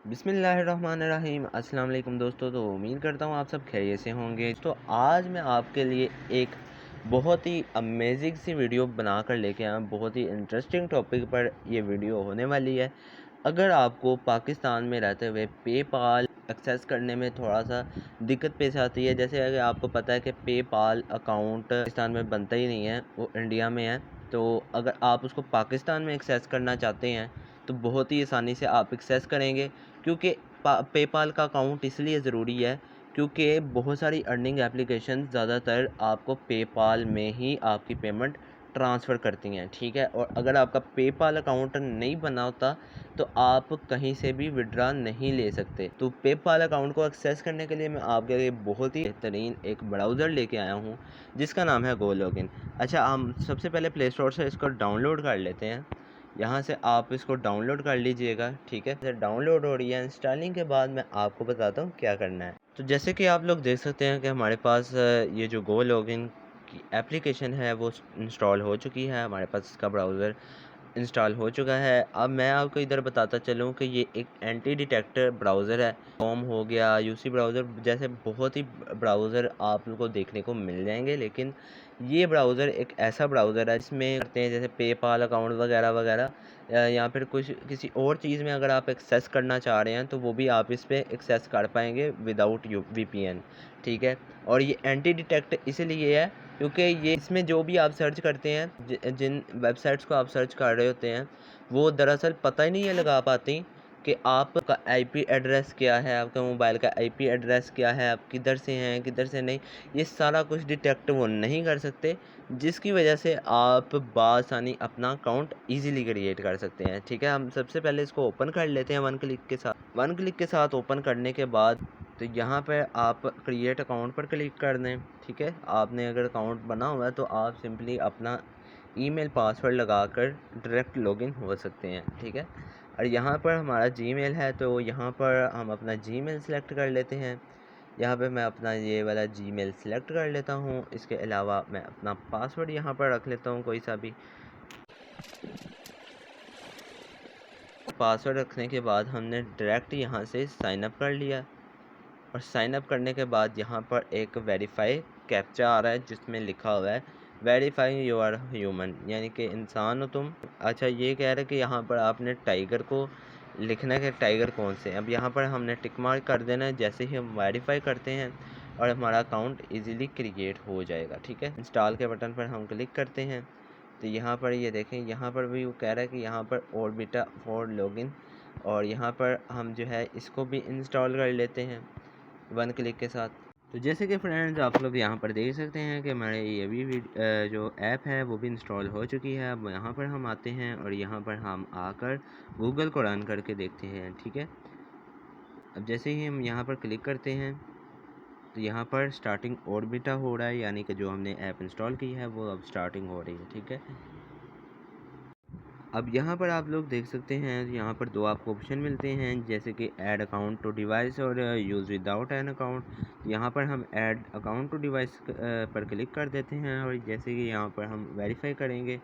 बिस्मिल्लाहिर्रहमानिर्रहीम। अस्सलाम वालेकुम दोस्तों। तो उम्मीद करता हूँ आप सब खैरियत से होंगे। तो आज मैं आपके लिए एक बहुत ही अमेजिंग सी वीडियो बनाकर लेके आया हूँ। बहुत ही इंटरेस्टिंग टॉपिक पर ये वीडियो होने वाली है। अगर आपको पाकिस्तान में रहते हुए पेपाल एक्सेस करने में थोड़ा सा दिक्कत पेश आती है, जैसे अगर आपको पता है कि पेपाल अकाउंट पाकिस्तान में बनता ही नहीं है, वो इंडिया में है। तो अगर आप उसको पाकिस्तान में एक्सेस करना चाहते हैं तो बहुत ही आसानी से आप एक्सेस करेंगे, क्योंकि पेपाल का अकाउंट इसलिए ज़रूरी है क्योंकि बहुत सारी अर्निंग एप्लीकेशन ज़्यादातर आपको पेपाल में ही आपकी पेमेंट ट्रांसफ़र करती हैं, ठीक है। और अगर आपका पेपाल अकाउंट नहीं बना होता तो आप कहीं से भी विड्रा नहीं ले सकते। तो पेपाल अकाउंट को एक्सेस करने के लिए मैं आपके लिए बहुत ही बेहतरीन एक ब्राउज़र लेके आया हूँ जिसका नाम है गो लॉगिन। अच्छा, हम सबसे पहले प्ले स्टोर से इसको डाउनलोड कर लेते हैं। यहाँ से आप इसको डाउनलोड कर लीजिएगा, ठीक है। जैसे डाउनलोड हो रही है, इंस्टॉलिंग के बाद मैं आपको बताता हूँ क्या करना है। तो जैसे कि आप लोग देख सकते हैं कि हमारे पास ये जो गो लॉगिन की एप्लीकेशन है वो इंस्टॉल हो चुकी है। हमारे पास इसका ब्राउज़र इंस्टॉल हो चुका है। अब मैं आपको इधर बताता चलूँ कि ये एक एंटी डिटेक्टर ब्राउज़र है। क्रोम हो गया, यूसी ब्राउज़र जैसे बहुत ही ब्राउज़र आप लोगों को देखने को मिल जाएंगे, लेकिन ये ब्राउज़र एक ऐसा ब्राउज़र है जिसमें करते हैं जैसे पेपाल अकाउंट वगैरह वगैरह, या फिर कुछ किसी और चीज़ में अगर आप एक्सेस करना चाह रहे हैं तो वो भी आप इस पर एक्सेस कर पाएंगे विदाउट वीपीएन, ठीक है। और ये एंटी डिटेक्ट इसलिए है क्योंकि ये इसमें जो भी आप सर्च करते हैं, जिन वेबसाइट्स को आप सर्च कर रहे होते हैं, वो दरअसल पता ही नहीं है लगा पाती कि आपका आईपी एड्रेस क्या है, आपका मोबाइल का आईपी एड्रेस क्या है, आप किधर से हैं किधर से नहीं। ये सारा कुछ डिटेक्ट वो नहीं कर सकते, जिसकी वजह से आप बासानी अपना अकाउंट ईज़िली क्रिएट कर सकते हैं, ठीक है। हम सबसे पहले इसको ओपन कर लेते हैं वन क्लिक के साथ। वन क्लिक के साथ ओपन करने के बाद तो यहाँ पे आप क्रिएट अकाउंट पर क्लिक कर दें, ठीक है। आपने अगर अकाउंट बना हुआ है तो आप सिंपली अपना ईमेल पासवर्ड लगाकर डायरेक्ट लॉगिन हो सकते हैं, ठीक है। और यहाँ पर हमारा जीमेल है तो यहाँ पर हम अपना जीमेल सेलेक्ट कर लेते हैं। यहाँ पे मैं अपना ये वाला जीमेल सेलेक्ट कर लेता हूँ। इसके अलावा मैं अपना पासवर्ड यहाँ पर रख लेता हूँ कोई सा भी। पासवर्ड रखने के बाद हमने डायरेक्ट यहाँ से साइन अप कर लिया, और साइन अप करने के बाद यहाँ पर एक वेरीफाई कैप्चा आ रहा है जिसमें लिखा हुआ है वेरीफाई यू आर ह्यूमन, यानी कि इंसान हो तुम। अच्छा, ये कह रहा है कि यहाँ पर आपने टाइगर को लिखना है कि टाइगर कौन से। अब यहाँ पर हमने टिक मार्क कर देना है जैसे ही हम वेरीफाई करते हैं, और हमारा अकाउंट इजीली क्रिएट हो जाएगा, ठीक है। इंस्टॉल के बटन पर हम क्लिक करते हैं तो यहाँ पर ये देखें, यहाँ पर भी वो कह रहा है कि यहाँ पर ऑर्बिटा फॉर लॉगिन, और यहाँ पर हम जो है इसको भी इंस्टॉल कर लेते हैं वन क्लिक के साथ। तो जैसे कि फ्रेंड्स आप लोग यहाँ पर देख सकते हैं कि हमारे ये भी जो ऐप है वो भी इंस्टॉल हो चुकी है। अब यहाँ पर हम आते हैं और यहाँ पर हम आकर गूगल को रन करके देखते हैं, ठीक है। अब जैसे ही हम यहाँ पर क्लिक करते हैं तो यहाँ पर स्टार्टिंग ऑर्बिटा हो रहा है, यानी कि जो हमने ऐप इंस्टॉल की है वो अब स्टार्टिंग हो रही है, ठीक है। अब यहाँ पर आप लोग देख सकते हैं, यहाँ पर दो आपको ऑप्शन मिलते हैं, जैसे कि ऐड अकाउंट टू डिवाइस और यूज़ विदाउट एन अकाउंट। यहाँ पर हम ऐड अकाउंट टू डिवाइस पर क्लिक कर देते हैं, और जैसे कि यहाँ पर हम वेरीफाई करेंगे,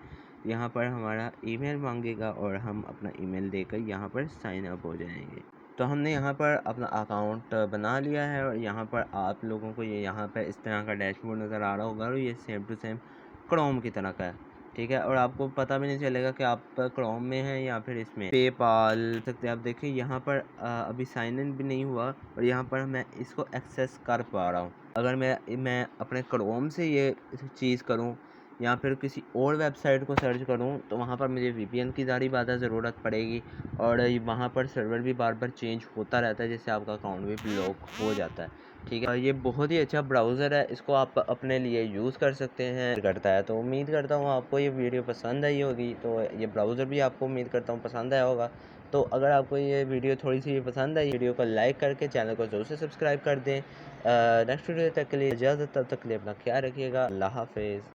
यहाँ पर हमारा ईमेल मांगेगा और हम अपना ईमेल देकर यहाँ पर साइन अप हो जाएंगे। तो हमने यहाँ पर अपना अकाउंट बना लिया है, और यहाँ पर आप लोगों को ये यहाँ पर इस तरह का डैशबोर्ड नज़र आ रहा होगा, और ये सेम टू सेम क्रोम की तरह का है, ठीक है। और आपको पता भी नहीं चलेगा कि आप क्रोम में हैं या फिर इसमें पेपाल सकते हैं। आप देखिए यहाँ पर अभी साइन इन भी नहीं हुआ, और यहाँ पर मैं इसको एक्सेस कर पा रहा हूँ। अगर मैं अपने क्रोम से ये चीज़ करूँ या फिर किसी और वेबसाइट को सर्च करूँ तो वहाँ पर मुझे वीपीएन की ज़ाहिर बात है ज़रूरत पड़ेगी, और वहाँ पर सर्वर भी बार बार चेंज होता रहता है, जिससे आपका अकाउंट भी ब्लॉक हो जाता है, ठीक है। ये बहुत ही अच्छा ब्राउज़र है, इसको आप अपने लिए यूज़ कर सकते हैं करता है। तो उम्मीद करता हूँ आपको ये वीडियो पसंद आई होगी, तो ये ब्राउज़र भी आपको उम्मीद करता हूँ पसंद आया होगा। तो अगर आपको ये वीडियो थोड़ी सी पसंद आई, वीडियो को लाइक करके चैनल को ज़रूर से सब्सक्राइब कर दें। नेक्स्ट वीडियो तक के लिए इजाज़त, तब तक के लिए अपना ख्याल रखिएगा। अल्लाह हाफ़िज़।